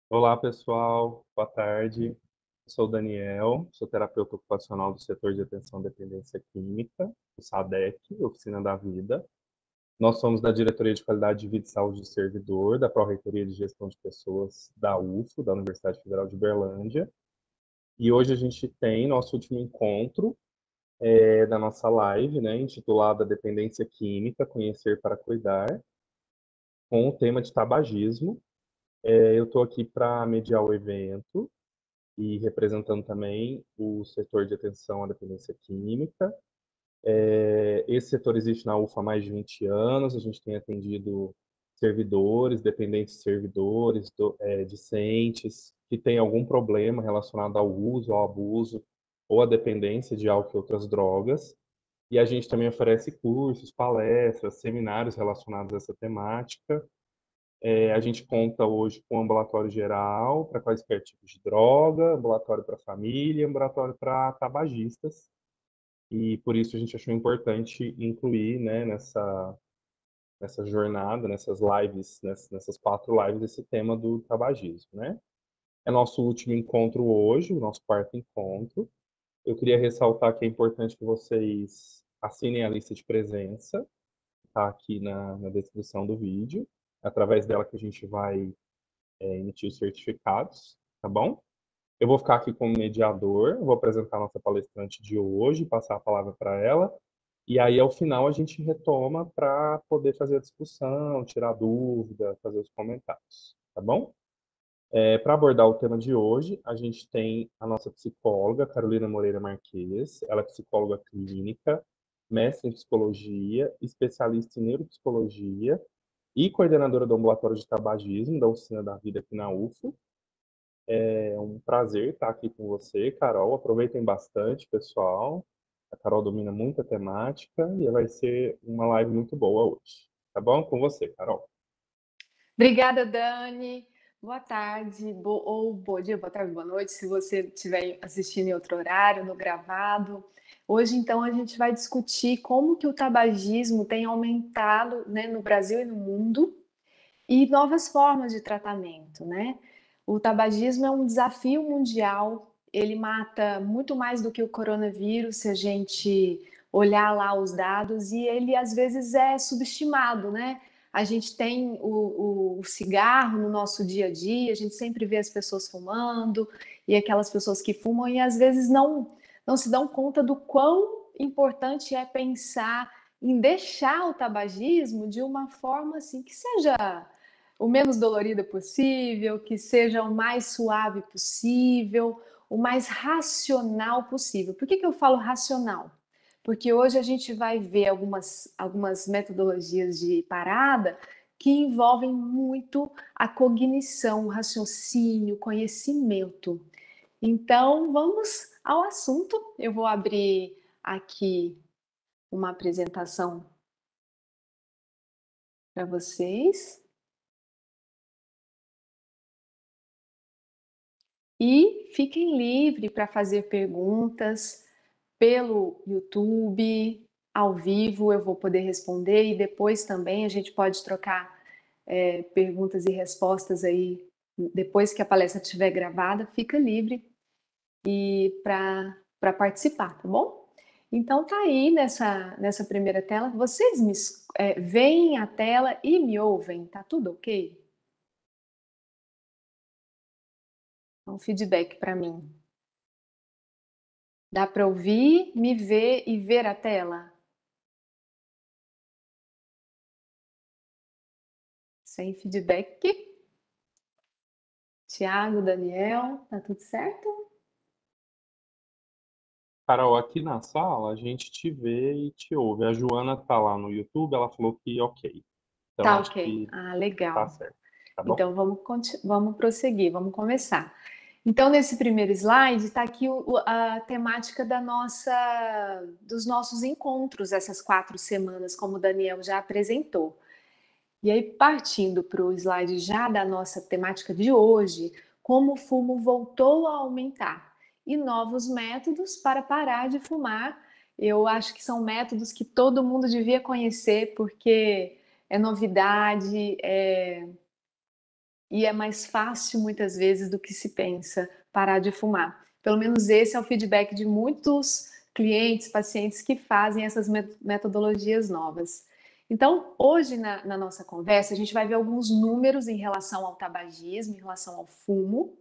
Olá, pessoal. Boa tarde. Eu sou o Daniel, sou terapeuta ocupacional do setor de atenção à dependência química, do SADEC, Oficina da Vida. Nós somos da Diretoria de Qualidade de Vida e Saúde do Servidor, da Pró-Reitoria de Gestão de Pessoas da UFO, da Universidade Federal de Uberlândia. E hoje a gente tem nosso último encontro da nossa live, né, intitulada Dependência Química, Conhecer para Cuidar, com o tema de tabagismo. Eu estou aqui para mediar o evento e representando também o setor de atenção à dependência química. Esse setor existe na UFA há mais de 20 anos, a gente tem atendido servidores, dependentes de servidores, discentes, que têm algum problema relacionado ao uso, ao abuso ou à dependência de álcool e outras drogas. E a gente também oferece cursos, palestras, seminários relacionados a essa temática. A gente conta hoje com ambulatório geral para quaisquer tipos de droga, ambulatório para família, ambulatório para tabagistas. E por isso a gente achou importante incluir, né, nessa jornada, nessas lives, nessas 4 lives, esse tema do tabagismo, né? É nosso último encontro hoje, o nosso quarto encontro. Eu queria ressaltar que é importante que vocês assinem a lista de presença, está aqui na descrição do vídeo. É através dela que a gente vai emitir os certificados, tá bom? Eu vou ficar aqui como mediador, vou apresentar a nossa palestrante de hoje, passar a palavra para ela, e aí ao final a gente retoma para poder fazer a discussão, tirar dúvida, fazer os comentários, tá bom? Para abordar o tema de hoje, a gente tem a nossa psicóloga, Carolina Moreira Marques, ela é psicóloga clínica, mestre em psicologia, especialista em neuropsicologia e coordenadora do ambulatório de tabagismo da Oficina da Vida aqui na UFO. É um prazer estar aqui com você, Carol. Aproveitem bastante, pessoal. A Carol domina muito a temática e vai ser uma live muito boa hoje. Tá bom? Com você, Carol. Obrigada, Dani. Boa tarde, ou bom dia, boa tarde, boa noite, se você estiver assistindo em outro horário, no gravado. Hoje, então, a gente vai discutir como que o tabagismo tem aumentado, né, no Brasil e no mundo, e novas formas de tratamento, né? O tabagismo é um desafio mundial, ele mata muito mais do que o coronavírus, se a gente olhar lá os dados, e ele às vezes é subestimado, né? A gente tem o cigarro no nosso dia a dia, a gente sempre vê as pessoas fumando, e aquelas pessoas que fumam, e às vezes não se dão conta do quão importante é pensar em deixar o tabagismo de uma forma assim que seja o menos dolorida possível, que seja o mais suave possível, o mais racional possível. Por que eu falo racional? Porque hoje a gente vai ver algumas metodologias de parada que envolvem muito a cognição, o raciocínio, o conhecimento. Então, vamos ao assunto. Eu vou abrir aqui uma apresentação para vocês. E fiquem livres para fazer perguntas pelo YouTube, ao vivo, eu vou poder responder e depois também a gente pode trocar perguntas e respostas aí depois que a palestra estiver gravada, fica livre e para participar, tá bom? Então tá aí nessa primeira tela. Vocês veem a tela e me ouvem? Tá tudo ok? Um feedback para mim. Dá para ouvir, me ver e ver a tela? Sem feedback. Tiago, Daniel, tá tudo certo? Carol, aqui na sala a gente te vê e te ouve. A Joana tá lá no YouTube, ela falou que ok. Então Tá acho ok. que Ah, tá legal. certo, tá bom? Então vamos prosseguir, vamos começar. Então, nesse primeiro slide, está aqui a temática dos nossos encontros essas 4 semanas, como o Daniel já apresentou. E aí, partindo para o slide já da nossa temática de hoje, como o fumo voltou a aumentar e novos métodos para parar de fumar. Eu acho que são métodos que todo mundo devia conhecer, porque é novidade, e é mais fácil muitas vezes do que se pensa parar de fumar. Pelo menos esse é o feedback de muitos clientes, pacientes que fazem essas metodologias novas. Então, hoje na nossa conversa, a gente vai ver alguns números em relação ao tabagismo, em relação ao fumo.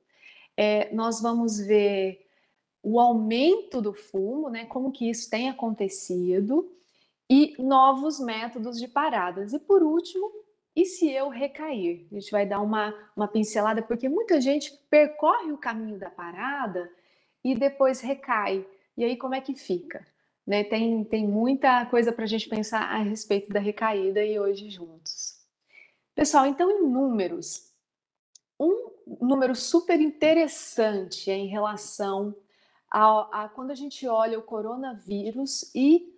Nós vamos ver o aumento do fumo, né, como que isso tem acontecido, e novos métodos de paradas. E por último, e se eu recair? A gente vai dar uma pincelada, porque muita gente percorre o caminho da parada e depois recai. E aí como é que fica? Né? Tem muita coisa para a gente pensar a respeito da recaída e hoje juntos. Pessoal, então em números, um número super interessante é em relação a quando a gente olha o coronavírus e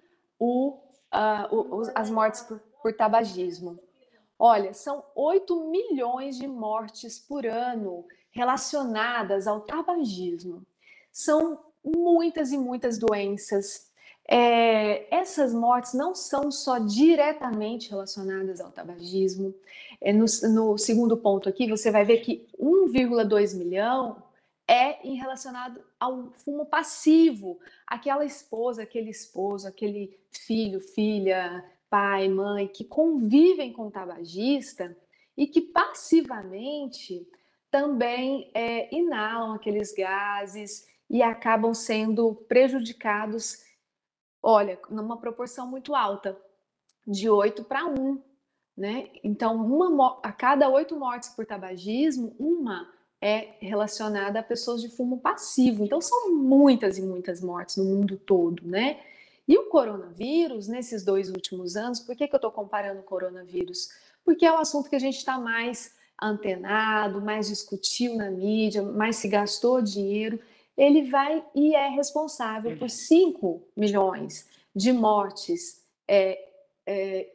as mortes por tabagismo. Olha, são 8 milhões de mortes por ano relacionadas ao tabagismo. São muitas e muitas doenças. Essas mortes não são só diretamente relacionadas ao tabagismo. No segundo ponto aqui, você vai ver que 1,2 milhão relacionado ao fumo passivo. Aquela esposa, aquele esposo, aquele filho, filha, pai, mãe, que convivem com o tabagista e que passivamente também inalam aqueles gases e acabam sendo prejudicados, olha, numa proporção muito alta, de 8 para 1, né? Então, a cada 8 mortes por tabagismo, uma é relacionada a pessoas de fumo passivo. Então, são muitas e muitas mortes no mundo todo, né? E o coronavírus, nesses 2 últimos anos, por que eu estou comparando o coronavírus? Porque é um assunto que a gente está mais antenado, mais discutiu na mídia, mais se gastou dinheiro. Ele vai e é responsável por 5 milhões de mortes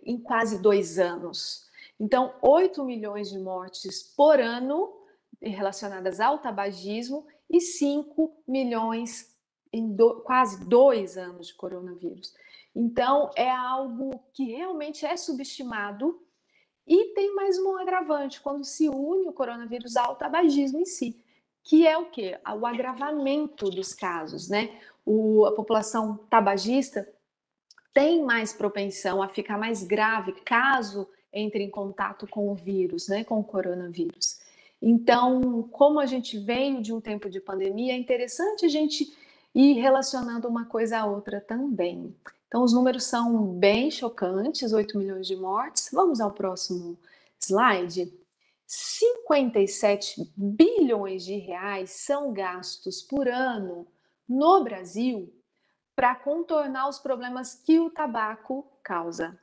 em quase 2 anos. Então, 8 milhões de mortes por ano relacionadas ao tabagismo e 5 milhões em quase 2 anos de coronavírus. Então, é algo que realmente é subestimado. E tem mais um agravante, quando se une o coronavírus ao tabagismo em si, que é o quê? O agravamento dos casos, né? A população tabagista tem mais propensão a ficar mais grave caso entre em contato com o vírus, né, com o coronavírus. Então, como a gente veio de um tempo de pandemia, é interessante a gente ir relacionando uma coisa à outra também. Então, os números são bem chocantes, 8 milhões de mortes. Vamos ao próximo slide. 57 bilhões de reais são gastos por ano no Brasil para contornar os problemas que o tabaco causa.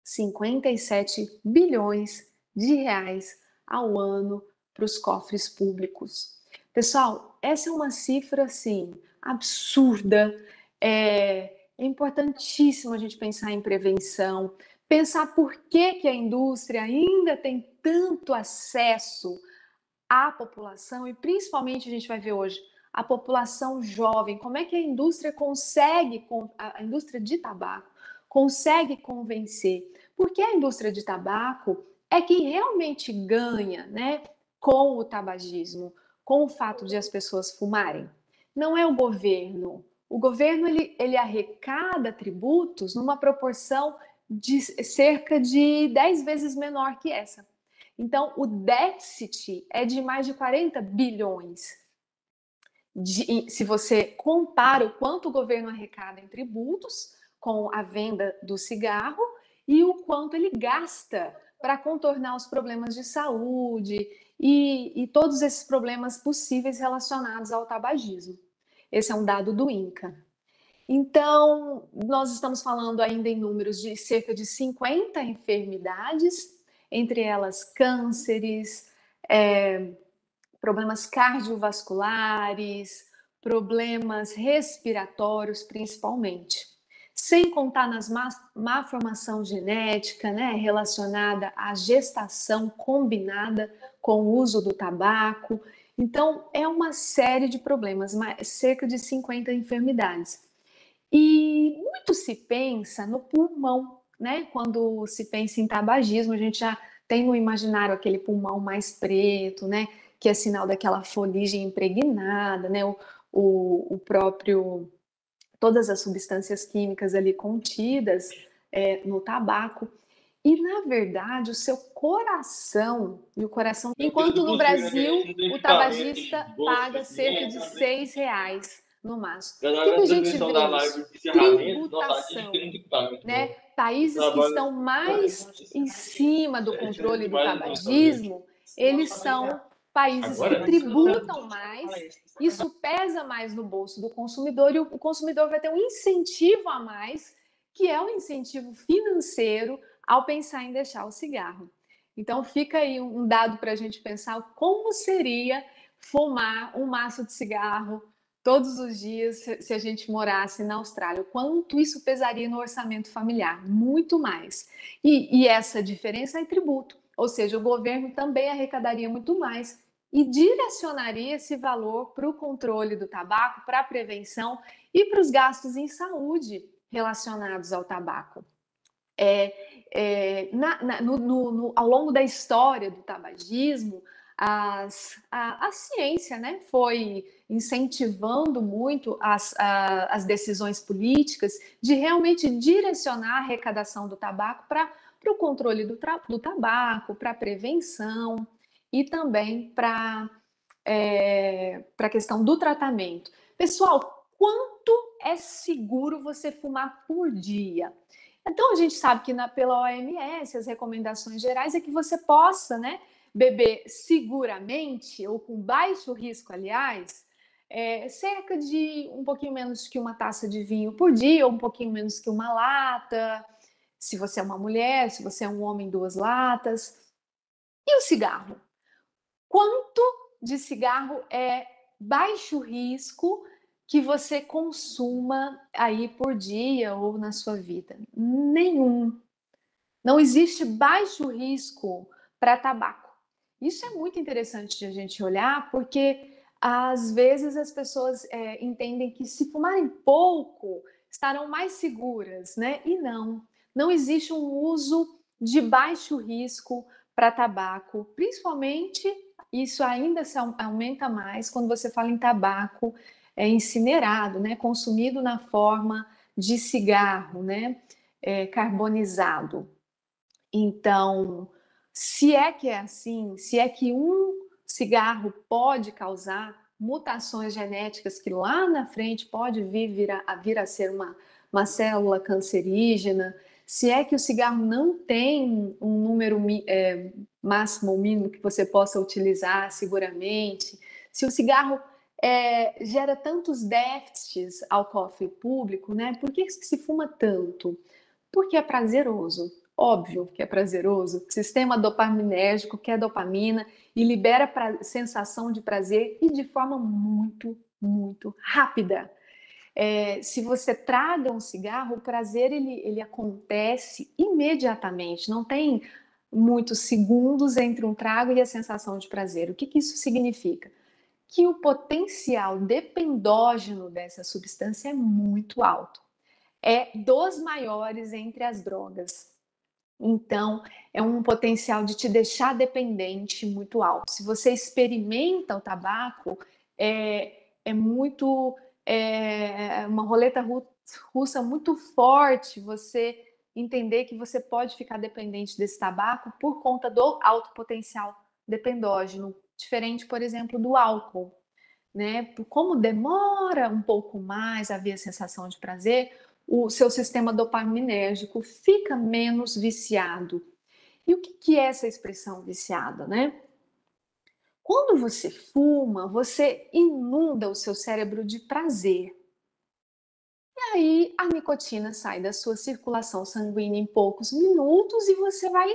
57 bilhões de reais ao ano para os cofres públicos. Pessoal, essa é uma cifra assim absurda. É importantíssimo a gente pensar em prevenção, pensar por que a indústria ainda tem tanto acesso à população e principalmente a gente vai ver hoje a população jovem, como é que a indústria consegue, a indústria de tabaco consegue convencer, porque a indústria de tabaco é quem realmente ganha, né, com o tabagismo, com o fato de as pessoas fumarem. Não é o governo. O governo ele arrecada tributos numa proporção de cerca de 10 vezes menor que essa. Então, o déficit é de mais de 40 bilhões. Se você compara o quanto o governo arrecada em tributos com a venda do cigarro e o quanto ele gasta para contornar os problemas de saúde e todos esses problemas possíveis relacionados ao tabagismo. Esse é um dado do INCA. Então, nós estamos falando ainda em números de cerca de 50 enfermidades, entre elas cânceres, problemas cardiovasculares, problemas respiratórios, principalmente. Sem contar nas má formação genética, né, relacionada à gestação combinada com o uso do tabaco. Então, é uma série de problemas, cerca de 50 enfermidades. E muito se pensa no pulmão, né? Quando se pensa em tabagismo, a gente já tem no imaginário aquele pulmão mais preto, né? Que é sinal daquela fuligem impregnada, né? O próprio, todas as substâncias químicas ali contidas no tabaco. E, na verdade, o seu coração, e o coração, enquanto no Brasil o tabagista paga cerca de R$ 6 no máximo. O que a gente vê isso? Tributação, né? Países que estão mais em cima do controle do tabagismo, eles são países que tributam mais, isso pesa mais no bolso do consumidor, e o consumidor vai ter um incentivo a mais, que é um incentivo financeiro ao pensar em deixar o cigarro. Então fica aí um dado para a gente pensar como seria fumar um maço de cigarro todos os dias se a gente morasse na Austrália. Quanto isso pesaria no orçamento familiar? Muito mais. E essa diferença é tributo, ou seja, o governo também arrecadaria muito mais e direcionaria esse valor para o controle do tabaco, para a prevenção e para os gastos em saúde relacionados ao tabaco. Ao longo da história do tabagismo, a ciência, né, foi incentivando muito as decisões políticas de realmente direcionar a arrecadação do tabaco para o controle do tabaco, para a prevenção e também para a questão do tratamento. Pessoal, quanto é seguro você fumar por dia? Então, a gente sabe que pela OMS, as recomendações gerais é que você possa, né, beber seguramente, ou com baixo risco, aliás, cerca de um pouquinho menos que uma taça de vinho por dia, ou um pouquinho menos que uma lata, se você é uma mulher, se você é um homem, 2 latas. E o cigarro? Quanto de cigarro é baixo risco que você consuma aí por dia ou na sua vida? Nenhum. Não existe baixo risco para tabaco. Isso é muito interessante de a gente olhar, porque às vezes as pessoas entendem que se fumarem pouco estarão mais seguras, né? E não existe um uso de baixo risco para tabaco, principalmente isso ainda se aumenta mais quando você fala em tabaco incinerado, né? Consumido na forma de cigarro, né? Carbonizado. Então, se é que é assim, se é que um cigarro pode causar mutações genéticas que lá na frente pode vir a ser uma célula cancerígena, se é que o cigarro não tem um número máximo ou mínimo que você possa utilizar seguramente, se o cigarro gera tantos déficits ao cofre público, né? Por que se fuma tanto? Porque é prazeroso. Óbvio que é prazeroso. Sistema dopaminérgico quer dopamina e libera sensação de prazer e de forma muito, muito rápida. Se você traga um cigarro, o prazer ele acontece imediatamente. Não tem muitos segundos entre um trago e a sensação de prazer. O que isso significa? Que o potencial dependógeno dessa substância é muito alto. É dos maiores entre as drogas. Então, é um potencial de te deixar dependente muito alto. Se você experimenta o tabaco, é muito uma roleta russa muito forte você entender que você pode ficar dependente desse tabaco por conta do alto potencial dependógeno, diferente, por exemplo, do álcool, né? Como demora um pouco mais a haver a sensação de prazer, o seu sistema dopaminérgico fica menos viciado. E o que é essa expressão viciada, né? Quando você fuma, você inunda o seu cérebro de prazer. E aí a nicotina sai da sua circulação sanguínea em poucos minutos e você vai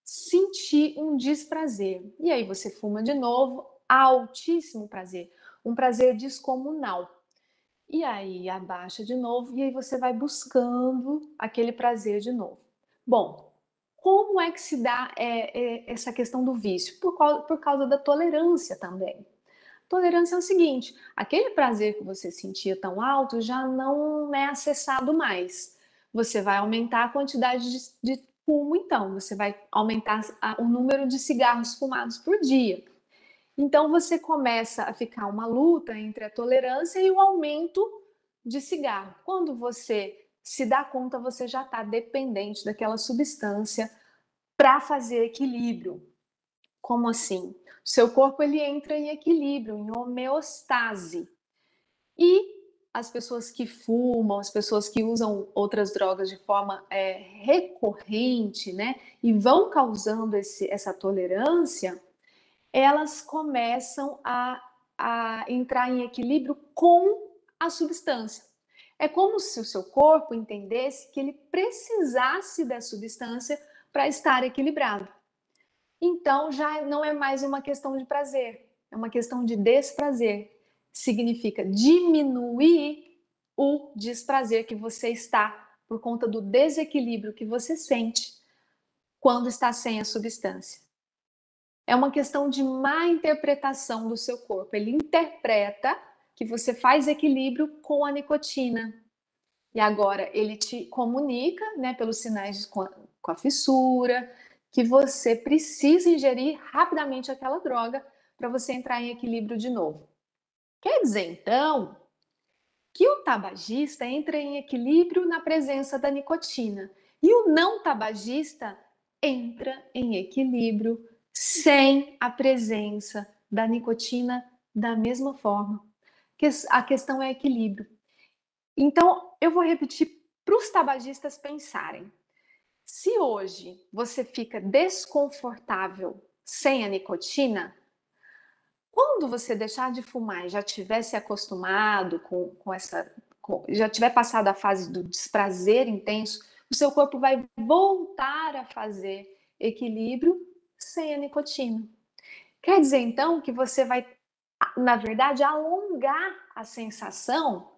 sentir um desprazer. E aí você fuma de novo, altíssimo prazer, um prazer descomunal. E aí abaixa de novo e aí você vai buscando aquele prazer de novo. Bom, como é que se dá essa questão do vício? Por causa da tolerância também. Tolerância é o seguinte: aquele prazer que você sentia tão alto já não é acessado mais. Você vai aumentar a quantidade de fumo, então, você vai aumentar o número de cigarros fumados por dia. Então, você começa a ficar uma luta entre a tolerância e o aumento de cigarro. Quando você se dá conta, você já está dependente daquela substância para fazer equilíbrio. Como assim? O seu corpo ele entra em equilíbrio, em homeostase. E as pessoas que fumam, as pessoas que usam outras drogas de forma recorrente, né, e vão causando essa tolerância, elas começam a entrar em equilíbrio com a substância. É como se o seu corpo entendesse que ele precisasse da substância para estar equilibrado. Então, já não é mais uma questão de prazer, é uma questão de desprazer. Significa diminuir o desprazer que você está por conta do desequilíbrio que você sente quando está sem a substância. É uma questão de má interpretação do seu corpo. Ele interpreta que você faz equilíbrio com a nicotina. E agora ele te comunica, né, pelos sinais com a fissura, que você precisa ingerir rapidamente aquela droga para você entrar em equilíbrio de novo. Quer dizer, então, que o tabagista entra em equilíbrio na presença da nicotina e o não tabagista entra em equilíbrio sem a presença da nicotina da mesma forma. A questão é equilíbrio. Então, eu vou repetir para os tabagistas pensarem. Se hoje você fica desconfortável sem a nicotina, quando você deixar de fumar e já tiver se acostumado já tiver passado a fase do desprazer intenso, o seu corpo vai voltar a fazer equilíbrio sem a nicotina. Quer dizer, então, que você vai, na verdade, alongar a sensação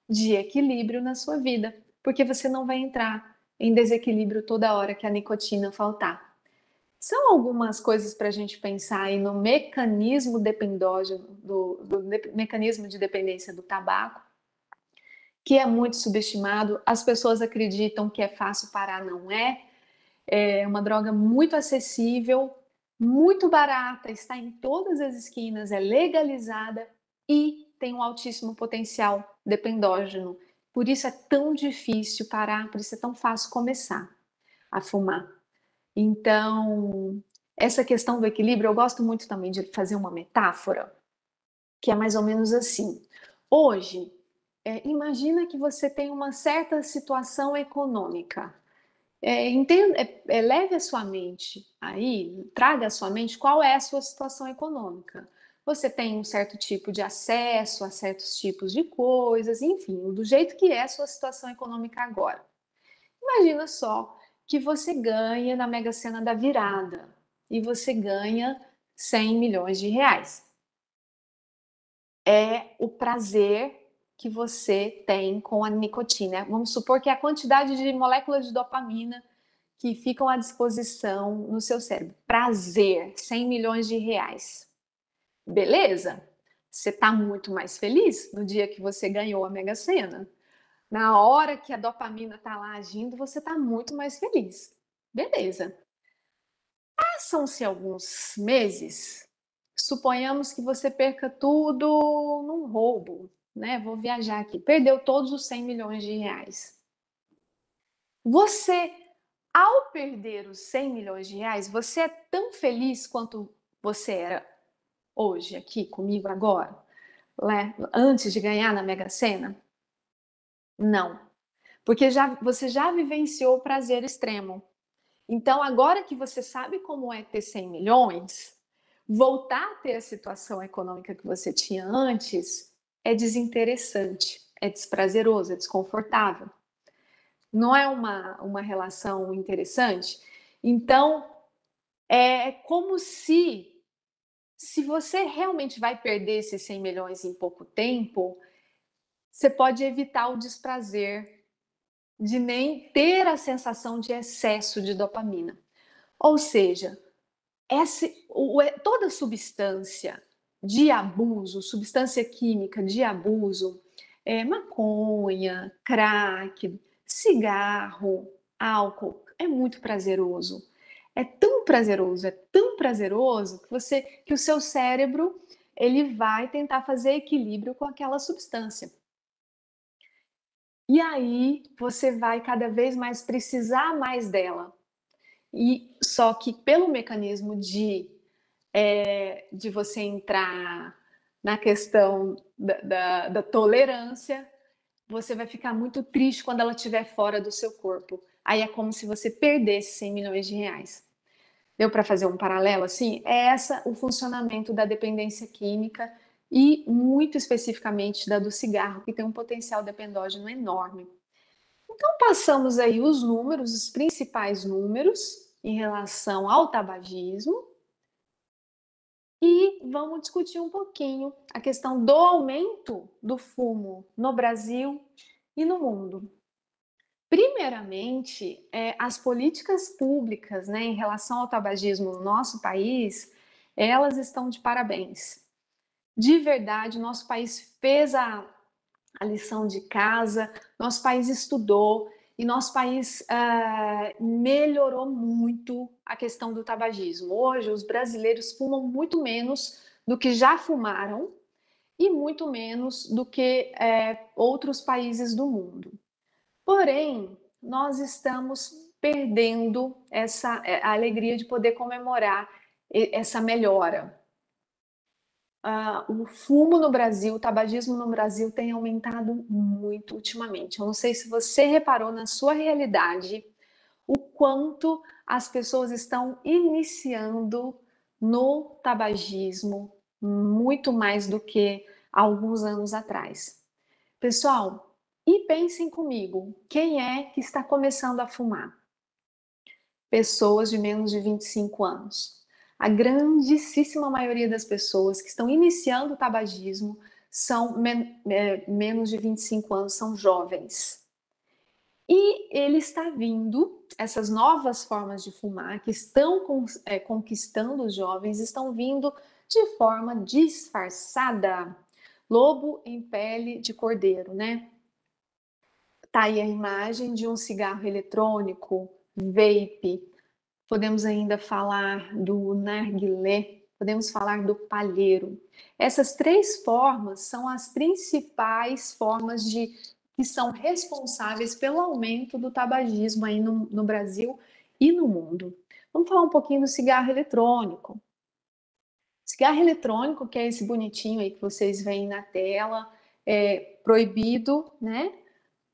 de equilíbrio na sua vida, porque você não vai entrar em desequilíbrio toda hora que a nicotina faltar. São algumas coisas para a gente pensar aí no mecanismo dependógeno, do mecanismo de dependência do tabaco, que é muito subestimado. As pessoas acreditam que é fácil parar, não é? É uma droga muito acessível, muito barata, está em todas as esquinas, é legalizada e tem um altíssimo potencial dependógeno. Por isso é tão difícil parar, por isso é tão fácil começar a fumar. Então, essa questão do equilíbrio, eu gosto muito também de fazer uma metáfora, que é mais ou menos assim. Hoje, imagina que você tem uma certa situação econômica. Leve a sua mente aí, traga a sua mente qual é a sua situação econômica. Você tem um certo tipo de acesso a certos tipos de coisas, enfim, do jeito que é a sua situação econômica agora. Imagina só que você ganha na Mega Sena da virada e você ganha 100 milhões de reais. É o prazer que você tem com a nicotina. Vamos supor que é a quantidade de moléculas de dopamina que ficam à disposição no seu cérebro. Prazer, 100 milhões de reais. Beleza? Você está muito mais feliz no dia que você ganhou a Mega Sena. Na hora que a dopamina está lá agindo, você está muito mais feliz. Beleza. Passam-se alguns meses, suponhamos que você perca tudo num roubo, né? Vou viajar aqui. Perdeu todos os 100 milhões de reais. Você, ao perder os 100 milhões de reais, você é tão feliz quanto você era hoje, aqui comigo agora, né? Antes de ganhar na Mega Sena? Não. Porque você já vivenciou o prazer extremo. Então, agora que você sabe como é ter 100 milhões, voltar a ter a situação econômica que você tinha antes é desinteressante, é desprazeroso, é desconfortável. Não é uma relação interessante? Então, é como se você realmente vai perder esses 100 milhões em pouco tempo, você pode evitar o desprazer de nem ter a sensação de excesso de dopamina. Ou seja, toda substância de abuso, substância química de abuso, maconha, crack, cigarro, álcool, é muito prazeroso. É tão prazeroso que o seu cérebro ele vai tentar fazer equilíbrio com aquela substância. E aí você vai cada vez mais precisar mais dela. E só que pelo mecanismo de você entrar na questão da tolerância, você vai ficar muito triste quando ela estiver fora do seu corpo. Aí é como se você perdesse 100 milhões de reais. Deu para fazer um paralelo assim? É essa o funcionamento da dependência química e muito especificamente da do cigarro, que tem um potencial dependógeno enorme. Então passamos aí os números, os principais números em relação ao tabagismo e vamos discutir um pouquinho a questão do aumento do fumo no Brasil e no mundo. Primeiramente, as políticas públicas, né, em relação ao tabagismo no nosso país, elas estão de parabéns. De verdade, nosso país fez a lição de casa, nosso país estudou e nosso país melhorou muito a questão do tabagismo. Hoje, os brasileiros fumam muito menos do que já fumaram e muito menos do que outros países do mundo. Porém, nós estamos perdendo a alegria de poder comemorar essa melhora. O fumo no Brasil, o tabagismo no Brasil tem aumentado muito ultimamente. Eu não sei se você reparou na sua realidade o quanto as pessoas estão iniciando no tabagismo muito mais do que alguns anos atrás. Pessoal, e pensem comigo, quem é que está começando a fumar? Pessoas de menos de 25 anos. A grandíssima maioria das pessoas que estão iniciando o tabagismo são menos de 25 anos, são jovens. E ele está vindo, essas novas formas de fumar que estão conquistando os jovens, estão vindo de forma disfarçada. Lobo em pele de cordeiro, né? Tá aí a imagem de um cigarro eletrônico, vape. Podemos ainda falar do narguilé, podemos falar do palheiro. Essas três formas são as principais formas que são responsáveis pelo aumento do tabagismo aí no Brasil e no mundo. Vamos falar um pouquinho do cigarro eletrônico. Cigarro eletrônico, que é esse bonitinho aí que vocês veem na tela, é proibido, né?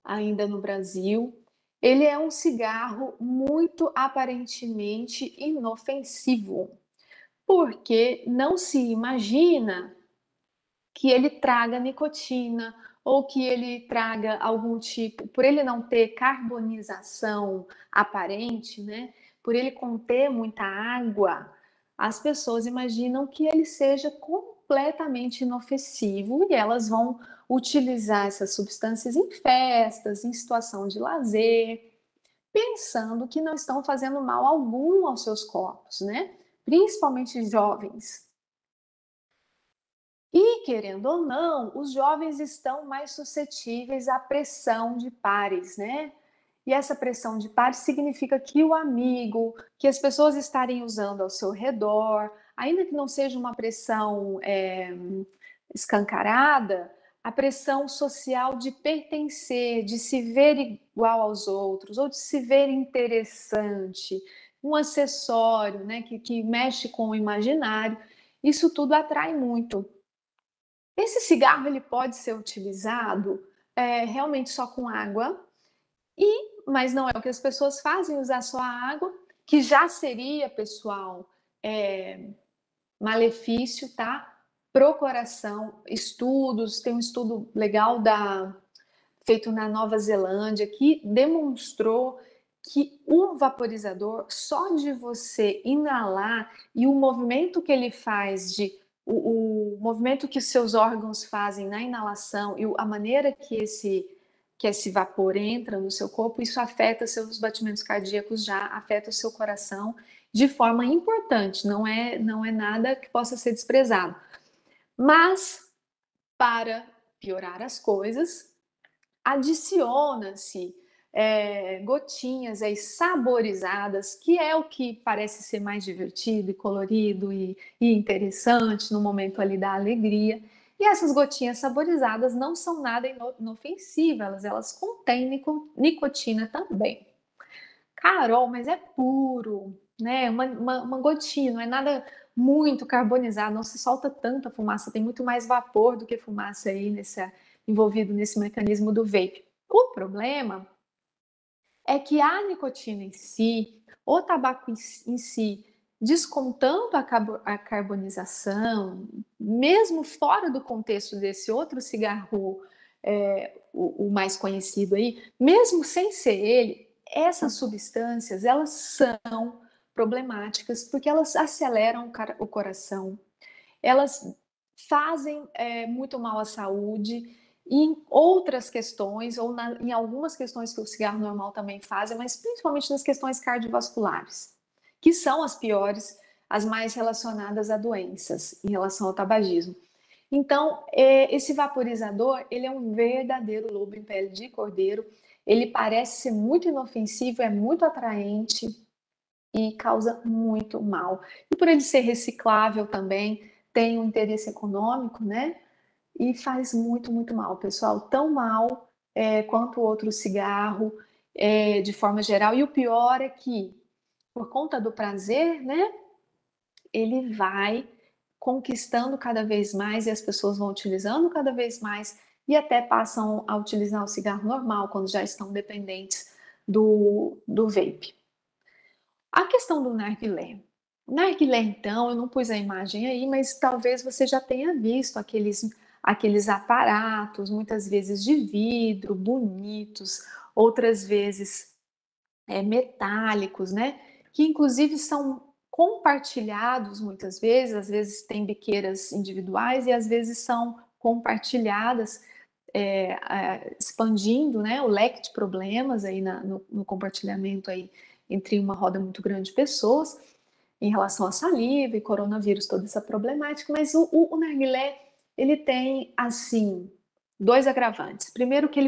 Ainda no Brasil. Ele é um cigarro muito aparentemente inofensivo, porque não se imagina que ele traga nicotina ou que ele traga algum tipo, por ele não ter carbonização aparente, né? Por ele conter muita água, as pessoas imaginam que ele seja completamente inofensivo e elas vão utilizar essas substâncias em festas, em situação de lazer, pensando que não estão fazendo mal algum aos seus corpos, né? Principalmente jovens. E, querendo ou não, os jovens estão mais suscetíveis à pressão de pares, né? E essa pressão de pares significa que o amigo, que as pessoas estarem usando ao seu redor, ainda que não seja uma pressão escancarada, a pressão social de pertencer, de se ver igual aos outros, ou de se ver interessante, um acessório, né, que mexe com o imaginário, isso tudo atrai muito. Esse cigarro ele pode ser utilizado realmente só com água, mas não é o que as pessoas fazem, usar só a água, que já seria, pessoal, malefício, tá? Pro coração, estudos, tem um estudo legal feito na Nova Zelândia que demonstrou que o vaporizador, só de você inalar e o movimento que ele faz o movimento que os seus órgãos fazem na inalação e a maneira que esse vapor entra no seu corpo, isso afeta seus batimentos cardíacos, já afeta o seu coração de forma importante, não é nada que possa ser desprezado. Mas, para piorar as coisas, adiciona-se gotinhas aí saborizadas, que é o que parece ser mais divertido e colorido e interessante no momento ali da alegria. E essas gotinhas saborizadas não são nada inofensivas, elas contêm nicotina também. Carol, mas é puro, né? Uma gotinha, não é nada muito carbonizado, não se solta tanta fumaça, tem muito mais vapor do que fumaça aí envolvido nesse mecanismo do vape. O problema é que a nicotina em si, o tabaco em si, descontando a carbonização, mesmo fora do contexto desse outro cigarro, o mais conhecido aí, mesmo sem ser ele, essas substâncias, elas são problemáticas porque elas aceleram o coração, elas fazem muito mal à saúde e em outras questões, ou em algumas questões que o cigarro normal também faz, mas principalmente nas questões cardiovasculares, que são as piores, as mais relacionadas a doenças em relação ao tabagismo. Então, esse vaporizador, ele é um verdadeiro lobo em pele de cordeiro, ele parece ser muito inofensivo, é muito atraente e causa muito mal. E por ele ser reciclável também, tem um interesse econômico, né? E faz muito, muito mal, pessoal. Tão mal quanto o outro cigarro, de forma geral. E o pior é que, por conta do prazer, né? Ele vai conquistando cada vez mais e as pessoas vão utilizando cada vez mais e até passam a utilizar o cigarro normal quando já estão dependentes do vape. A questão do narguilé. Narguilé, então, eu não pus a imagem aí, mas talvez você já tenha visto aqueles aparatos, muitas vezes de vidro, bonitos, outras vezes metálicos, né? Que inclusive são compartilhados muitas vezes, às vezes tem biqueiras individuais e às vezes são compartilhadas, expandindo, né, o leque de problemas aí no compartilhamento aí entre uma roda muito grande de pessoas em relação à saliva e coronavírus, toda essa problemática, mas o narguilé, ele tem, assim, dois agravantes. Primeiro que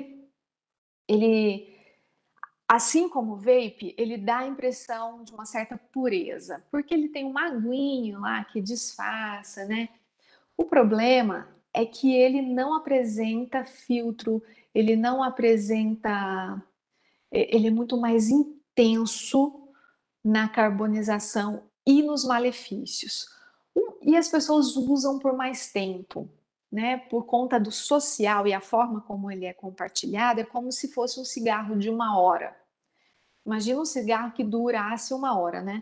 ele assim como o vape, ele dá a impressão de uma certa pureza, porque ele tem um aguinho lá que disfarça, né? O problema é que ele não apresenta filtro, ele não apresenta, ele é muito mais intenso na carbonização e nos malefícios. E as pessoas usam por mais tempo, né? Por conta do social e a forma como ele é compartilhado, é como se fosse um cigarro de 1 hora. Imagina um cigarro que durasse 1 hora, né?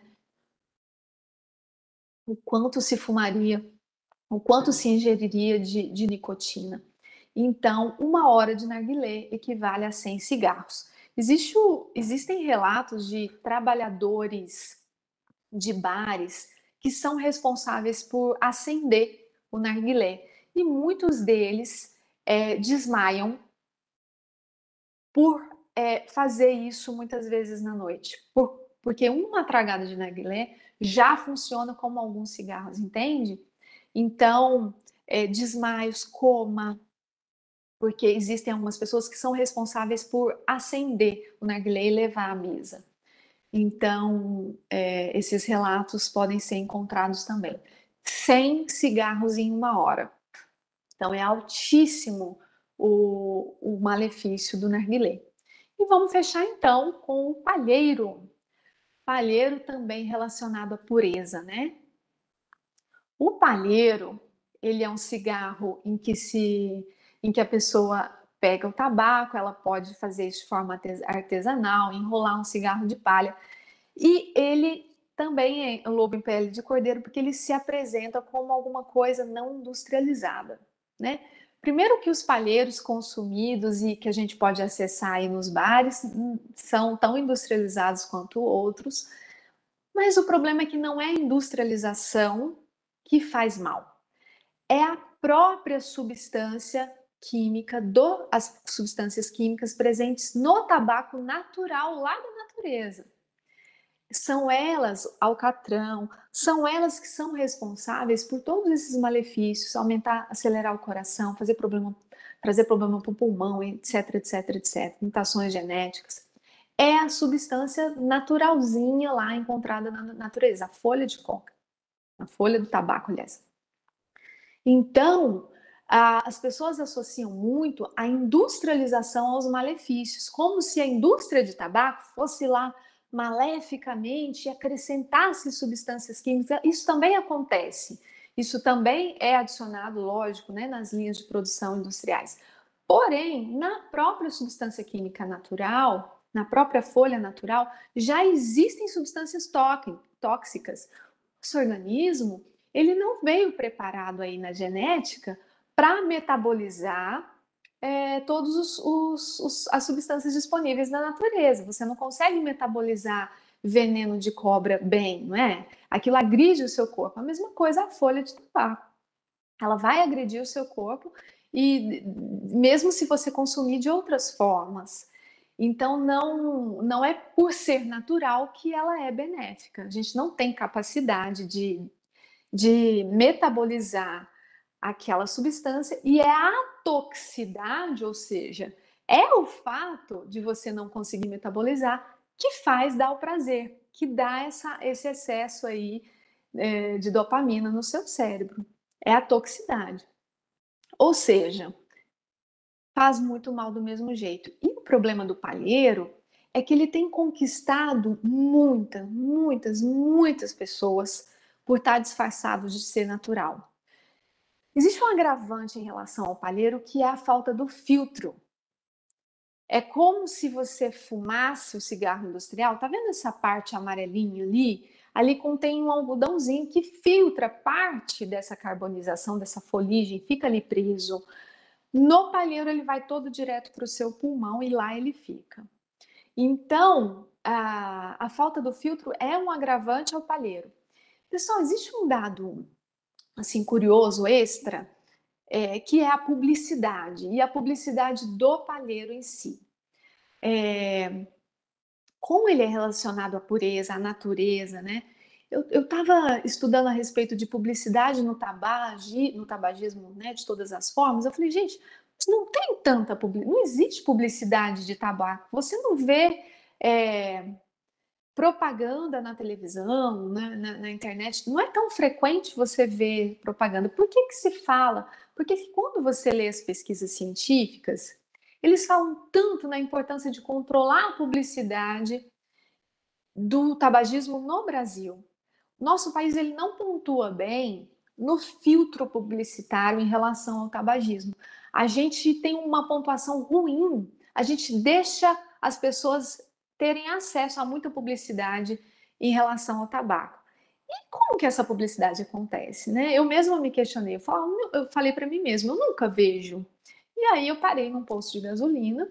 O quanto se fumaria, o quanto se ingeriria de nicotina. Então, 1 hora de narguilé equivale a 100 cigarros. Existem relatos de trabalhadores de bares que são responsáveis por acender o narguilé. E muitos deles desmaiam por fazer isso muitas vezes na noite. Porque uma tragada de narguilé já funciona como alguns cigarros, entende? Então, desmaios, coma, porque existem algumas pessoas que são responsáveis por acender o narguilé e levar à mesa. Então, esses relatos podem ser encontrados também. 100 cigarros em 1 hora. Então, é altíssimo o malefício do narguilé. E vamos fechar então com o palheiro. Palheiro também relacionado à pureza, né? O palheiro, ele é um cigarro em que a pessoa pega o tabaco, ela pode fazer isso de forma artesanal, enrolar um cigarro de palha. E ele também é um lobo em pele de cordeiro porque ele se apresenta como alguma coisa não industrializada, né? Primeiro que os palheiros consumidos e que a gente pode acessar aí nos bares são tão industrializados quanto outros, mas o problema é que não é a industrialização que faz mal, é a própria substância química, as substâncias químicas presentes no tabaco natural lá da natureza. São elas, alcatrão, são elas que são responsáveis por todos esses malefícios, aumentar, acelerar o coração, trazer problema para o pulmão, etc, etc, etc, mutações genéticas. é a substância naturalzinha lá encontrada na natureza, a folha de coca, a folha do tabaco, aliás. Então, as pessoas associam muito a industrialização aos malefícios, como se a indústria de tabaco fosse lá maleficamente e acrescentasse substâncias químicas. Isso também acontece. Isso também é adicionado, lógico, né, nas linhas de produção industriais. Porém, na própria substância química natural, na própria folha natural, já existem substâncias tóxicas. Nosso organismo, ele não veio preparado aí na genética para metabolizar todas as substâncias disponíveis na natureza. Você não consegue metabolizar veneno de cobra bem, não é? Aquilo agride o seu corpo. A mesma coisa a folha de tabaco. Ela vai agredir o seu corpo e mesmo se você consumir de outras formas. Então, não é por ser natural que ela é benéfica. A gente não tem capacidade de metabolizar aquela substância e é a toxicidade, ou seja, é o fato de você não conseguir metabolizar que faz dar o prazer, que dá esse excesso aí de dopamina no seu cérebro. É a toxicidade. Ou seja, faz muito mal do mesmo jeito. E o problema do palheiro é que ele tem conquistado muitas pessoas por estar disfarçado de ser natural. Existe um agravante em relação ao palheiro que é a falta do filtro. É como se você fumasse o cigarro industrial. Tá vendo essa parte amarelinha ali? Ali contém um algodãozinho que filtra parte dessa carbonização, dessa foligem, fica ali preso. No palheiro ele vai todo direto para o seu pulmão e lá ele fica. Então, a falta do filtro é um agravante ao palheiro. Pessoal, existe um dado assim curioso, extra, que é a publicidade, e a publicidade do palheiro em si. Como ele é relacionado à pureza, à natureza, né? Eu estava estudando a respeito de publicidade no tabagismo, né, de todas as formas. Eu falei, gente, não tem tanta publicidade, não existe publicidade de tabaco. Você não vê propaganda na televisão, na internet. Não é tão frequente você ver propaganda. Por que se fala? Porque quando você lê as pesquisas científicas, eles falam tanto na importância de controlar a publicidade do tabagismo no Brasil. Nosso país ele não pontua bem no filtro publicitário em relação ao tabagismo. A gente tem uma pontuação ruim, a gente deixa as pessoas terem acesso a muita publicidade em relação ao tabaco. E como que essa publicidade acontece, né? Eu mesma me questionei, eu falei para mim mesma, eu nunca vejo. E aí eu parei num posto de gasolina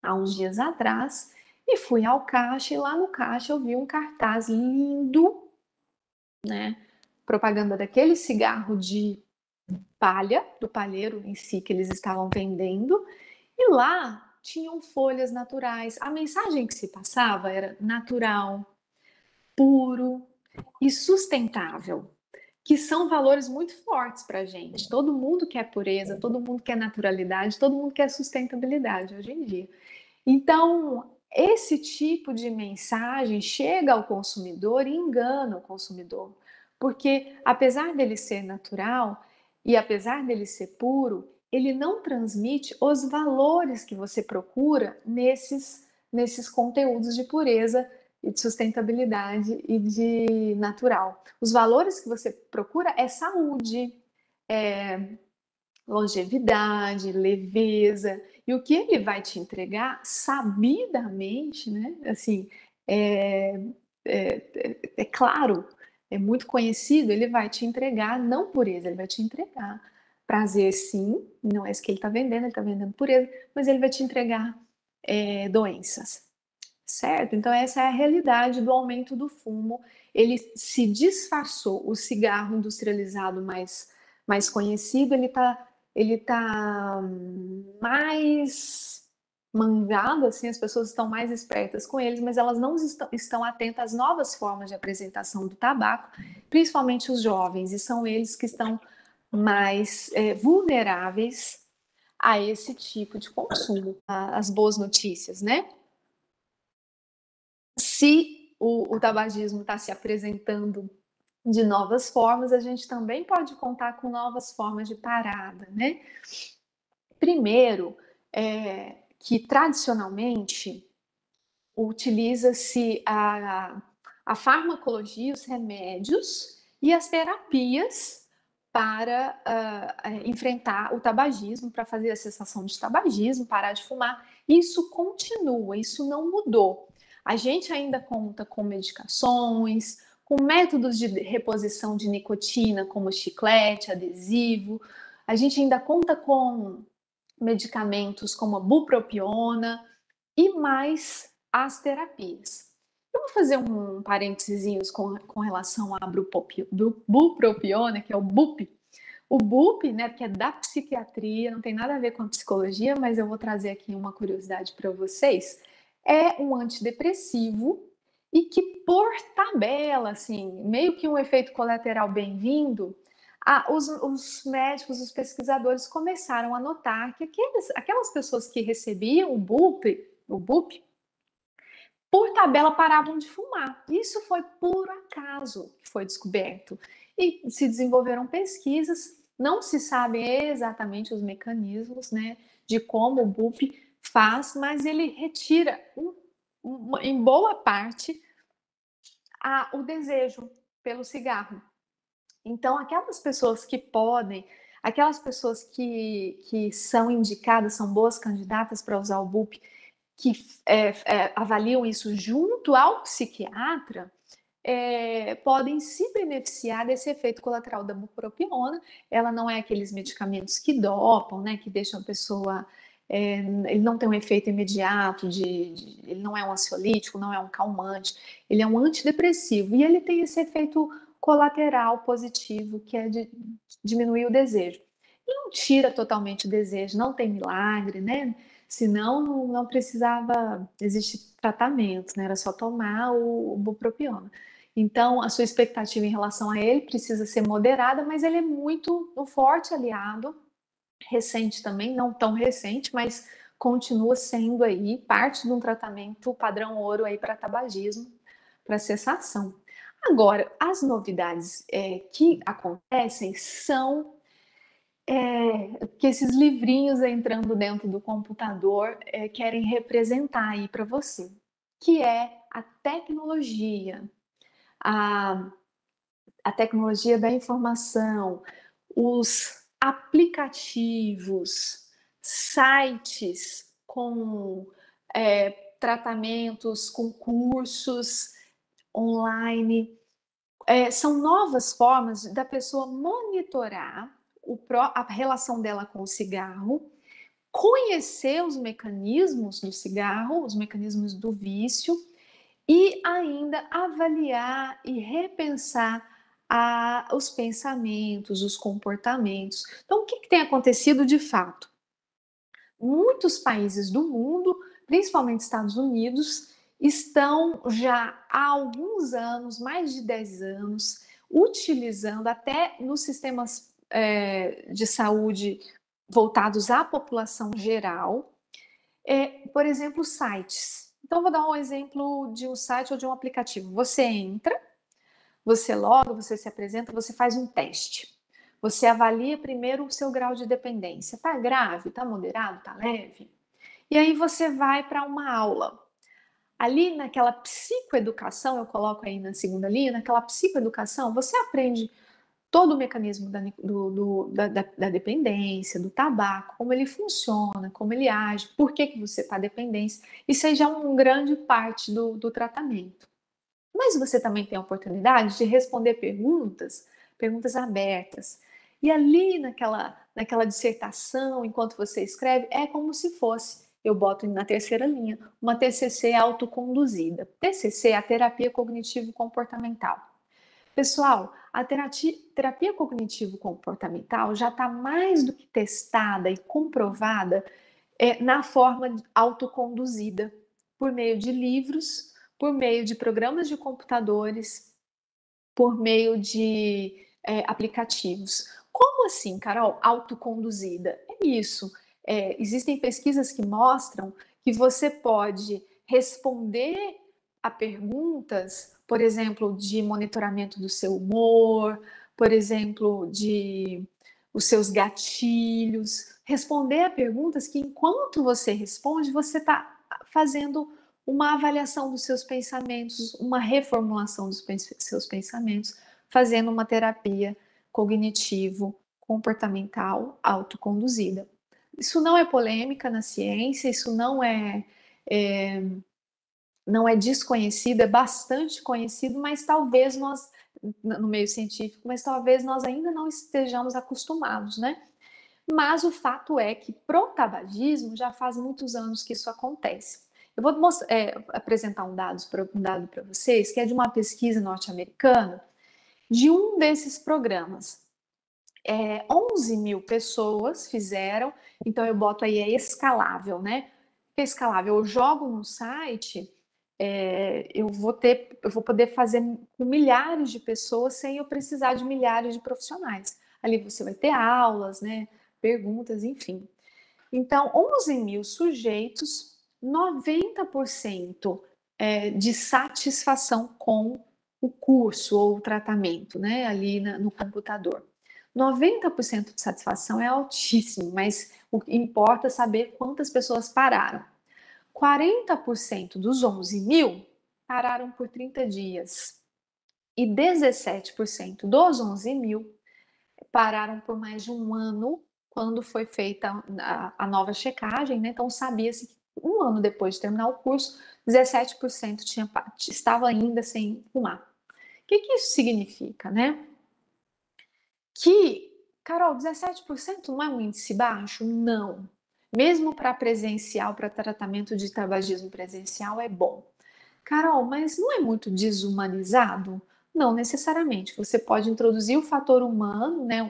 há uns dias atrás e fui ao caixa e lá no caixa eu vi um cartaz lindo, né? Propaganda daquele cigarro de palha, do palheiro em si que eles estavam vendendo, e lá tinham folhas naturais. A mensagem que se passava era natural, puro e sustentável, que são valores muito fortes para a gente. Todo mundo quer pureza, todo mundo quer naturalidade, todo mundo quer sustentabilidade hoje em dia. Então, esse tipo de mensagem chega ao consumidor e engana o consumidor, porque apesar dele ser natural e apesar dele ser puro, ele não transmite os valores que você procura nesses conteúdos de pureza e de sustentabilidade e de natural. Os valores que você procura é saúde, longevidade, leveza, e o que ele vai te entregar sabidamente, né? Assim, é claro, é muito conhecido, ele vai te entregar não pureza, ele vai te entregar prazer, sim, não é isso que ele está vendendo, ele está vendendo pureza, mas ele vai te entregar doenças, certo? Então essa é a realidade do aumento do fumo. Ele se disfarçou, o cigarro industrializado mais conhecido, ele tá mais mangado, assim, as pessoas estão mais espertas com eles, mas elas não estão atentas às novas formas de apresentação do tabaco, principalmente os jovens, e são eles que estão mais vulneráveis a esse tipo de consumo. As boas notícias, né? Se o tabagismo está se apresentando de novas formas, a gente também pode contar com novas formas de parada, né? Primeiro, que tradicionalmente utiliza-se a farmacologia, os remédios e as terapias para enfrentar o tabagismo, para fazer a cessação de tabagismo, parar de fumar. Isso continua, isso não mudou. A gente ainda conta com medicações, com métodos de reposição de nicotina, como chiclete, adesivo. A gente ainda conta com medicamentos como a bupropiona e mais as terapias. Eu vou fazer um parênteses com relação à bupropiona, que é o BUP. O BUP, né, que é da psiquiatria, não tem nada a ver com a psicologia, mas eu vou trazer aqui uma curiosidade para vocês. É um antidepressivo e que, por tabela, assim, meio que um efeito colateral bem-vindo, os médicos, os pesquisadores começaram a notar que aquelas pessoas que recebiam o BUP, por tabela paravam de fumar. Isso foi por acaso que foi descoberto. E se desenvolveram pesquisas, não se sabe exatamente os mecanismos, né, de como o BUP faz, mas ele retira, em boa parte, o desejo pelo cigarro. Então, aquelas pessoas que podem, aquelas pessoas que são indicadas, são boas candidatas para usar o BUP, que avaliam isso junto ao psiquiatra, podem se beneficiar desse efeito colateral da bupropiona. Ela não é aqueles medicamentos que dopam, né, que deixam a pessoa... ele não tem um efeito imediato, ele não é um ansiolítico, não é um calmante, ele é um antidepressivo e ele tem esse efeito colateral positivo, que é de diminuir o desejo. Não tira totalmente o desejo, não tem milagre, né? Senão não precisava existir tratamento, né? Era só tomar o bupropiona. Então, a sua expectativa em relação a ele precisa ser moderada, mas ele é muito um forte aliado, recente também, não tão recente, mas continua sendo aí parte de um tratamento padrão ouro aí para tabagismo, para cessação. Agora, as novidades que acontecem são que esses livrinhos entrando dentro do computador querem representar aí para você, que é a tecnologia, a, a tecnologia da informação, os aplicativos, sites com tratamentos, com cursos online. São novas formas da pessoa monitorar a relação dela com o cigarro, conhecer os mecanismos do cigarro, os mecanismos do vício, e ainda avaliar e repensar os pensamentos, os comportamentos. Então, o que tem acontecido de fato? Muitos países do mundo, principalmente Estados Unidos, estão já há alguns anos, mais de 10 anos, utilizando até nos sistemas de saúde voltados à população geral, por exemplo, sites. Então, vou dar um exemplo de um site ou de um aplicativo. Você entra, você loga, você se apresenta, você faz um teste. Você avalia primeiro o seu grau de dependência. Está grave? Está moderado? Está leve? E aí você vai para uma aula. Ali naquela psicoeducação, eu coloco aí na segunda linha, naquela psicoeducação, você aprende todo o mecanismo da dependência, do tabaco, como ele funciona, como ele age, por que você está dependente. Isso aí já é uma grande parte do tratamento. Mas você também tem a oportunidade de responder perguntas abertas. E ali naquela dissertação, enquanto você escreve, é como se fosse, eu boto na terceira linha, uma TCC autoconduzida. TCC é a terapia cognitivo-comportamental. Pessoal, a terapia cognitivo-comportamental já está mais do que testada e comprovada na forma autoconduzida, por meio de livros, por meio de programas de computadores, por meio de aplicativos. Como assim, Carol, autoconduzida? É isso. Existem pesquisas que mostram que você pode responder a perguntas, por exemplo, de monitoramento do seu humor, por exemplo, de os seus gatilhos, responder a perguntas que, enquanto você responde, você está fazendo uma avaliação dos seus pensamentos, uma reformulação dos seus pensamentos, fazendo uma terapia cognitivo-comportamental autoconduzida. Isso não é polêmica na ciência, isso não é desconhecido, é bastante conhecido, mas talvez nós, no meio científico, mas talvez nós ainda não estejamos acostumados, né? Mas o fato é que pro tabagismo já faz muitos anos que isso acontece. Eu vou apresentar um dado para vocês, que é de uma pesquisa norte-americana, de um desses programas. 11 mil pessoas fizeram, então eu boto aí, é escalável, né? É escalável, eu jogo no site, eu vou poder fazer com milhares de pessoas sem eu precisar de milhares de profissionais. Ali você vai ter aulas, né? Perguntas, enfim. Então, 11 mil sujeitos, 90% de satisfação com o curso ou o tratamento, né? Ali no computador. 90% de satisfação é altíssimo, mas o que importa é saber quantas pessoas pararam. 40% dos 11 mil pararam por 30 dias e 17% dos 11 mil pararam por mais de um ano quando foi feita a nova checagem, né? Então sabia-se que um ano depois de terminar o curso, 17% estava ainda sem fumar. O que isso significa, né? Que, Carol, 17% não é um índice baixo? Não. Mesmo para presencial, para tratamento de tabagismo presencial, é bom. Carol, mas não é muito desumanizado? Não necessariamente. Você pode introduzir o fator humano, né?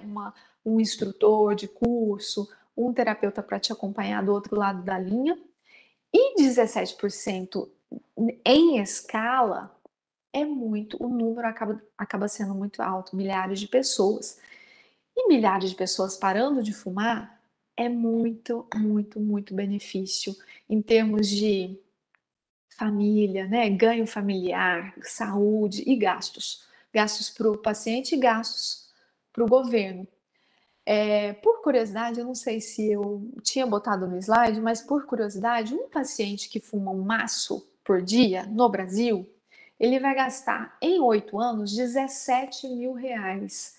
Um instrutor de curso, um terapeuta para te acompanhar do outro lado da linha. E 17% em escala é muito, o número acaba sendo muito alto, milhares de pessoas. E milhares de pessoas parando de fumar é muito, muito, muito benefício em termos de família, né? Ganho familiar, saúde e gastos. Gastos para o paciente e gastos para o governo. Por curiosidade, eu não sei se eu tinha botado no slide, mas por curiosidade, um paciente que fuma um maço por dia no Brasil, ele vai gastar em 8 anos 17 mil reais.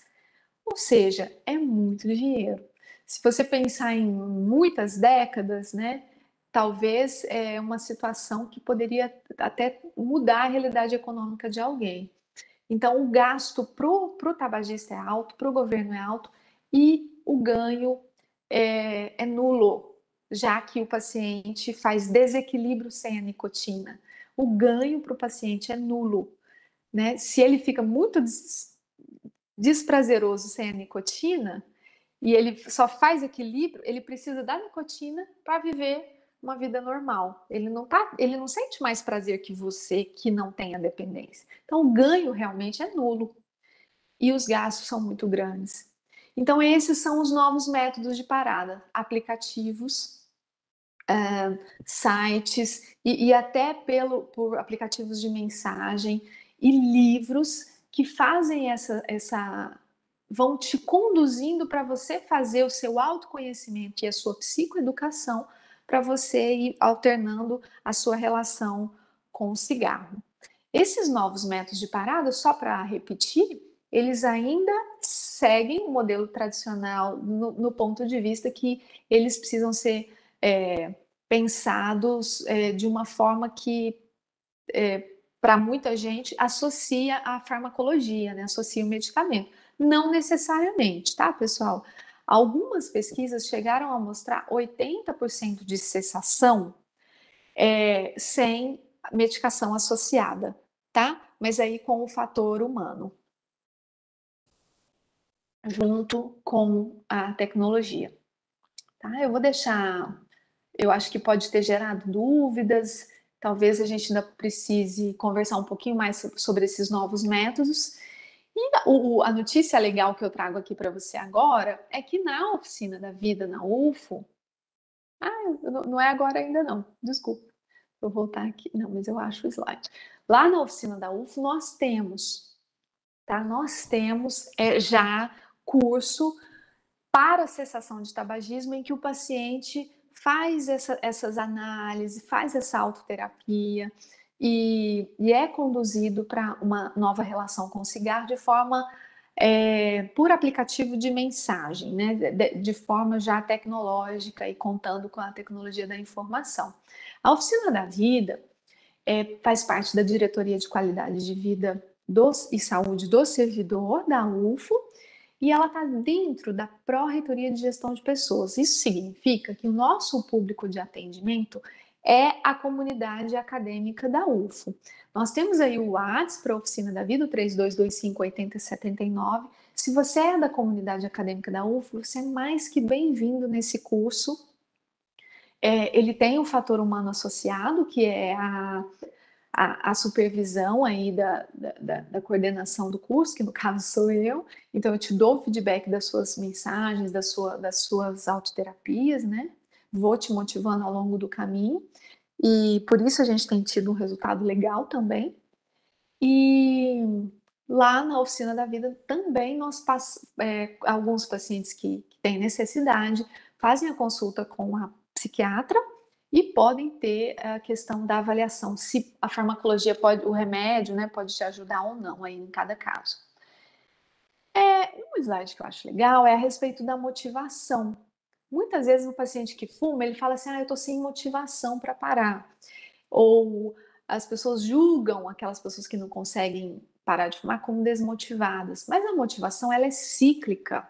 Ou seja, é muito dinheiro. Se você pensar em muitas décadas, né, talvez é uma situação que poderia até mudar a realidade econômica de alguém. Então, o gasto para o tabagista é alto, para o governo é alto e o ganho é nulo, já que o paciente faz desequilíbrio sem a nicotina. O ganho para o paciente é nulo, né? Se ele fica muito desprazeroso sem a nicotina e ele só faz equilíbrio, ele precisa da nicotina para viver uma vida normal. Ele não sente mais prazer que você que não tem a dependência. Então o ganho realmente é nulo e os gastos são muito grandes. Então esses são os novos métodos de parada, aplicativos, sites e até por aplicativos de mensagem e livros que fazem vão te conduzindo para você fazer o seu autoconhecimento e a sua psicoeducação para você ir alternando a sua relação com o cigarro. Esses novos métodos de parada, só para repetir, eles ainda seguem o modelo tradicional no ponto de vista que eles precisam ser pensados de uma forma que, para muita gente, associa à farmacologia, né? Associa o medicamento. Não necessariamente, tá, pessoal? Algumas pesquisas chegaram a mostrar 80% de cessação sem medicação associada, tá? Mas aí com o fator humano, junto com a tecnologia, tá? Eu vou deixar, eu acho que pode ter gerado dúvidas, talvez a gente ainda precise conversar um pouquinho mais sobre esses novos métodos. E a notícia legal que eu trago aqui para você agora é que na oficina da vida, na UFO, não é agora ainda não, desculpa. Vou voltar aqui. Não, mas eu acho o slide. Lá na oficina da UFO, nós temos, tá? Nós temos já curso para cessação de tabagismo em que o paciente faz essas análises, faz essa autoterapia e é conduzido para uma nova relação com o cigarro de forma por aplicativo de mensagem, né? De forma já tecnológica e contando com a tecnologia da informação. A Oficina da Vida faz parte da Diretoria de Qualidade de Vida e Saúde do servidor da UFO e ela está dentro da Pró-Reitoria de Gestão de Pessoas. Isso significa que o nosso público de atendimento é a comunidade acadêmica da UFO. Nós temos aí o WhatsApp para a Oficina da Vida, o 3225-8079. Se você é da comunidade acadêmica da UFO, você é mais que bem-vindo nesse curso. Ele tem um fator humano associado, que é a supervisão aí da coordenação do curso, que no caso sou eu. Então eu te dou o feedback das suas mensagens, das suas autoterapias, né? Vou te motivando ao longo do caminho. E por isso a gente tem tido um resultado legal também. E lá na Oficina da Vida também alguns pacientes que têm necessidade fazem a consulta com a psiquiatra e podem ter a questão da avaliação, se a farmacologia o remédio, né, pode te ajudar ou não aí em cada caso. Um slide que eu acho legal é a respeito da motivação. Muitas vezes o paciente que fuma, ele fala assim, eu tô sem motivação para parar. Ou as pessoas julgam aquelas pessoas que não conseguem parar de fumar como desmotivadas. Mas a motivação, ela é cíclica.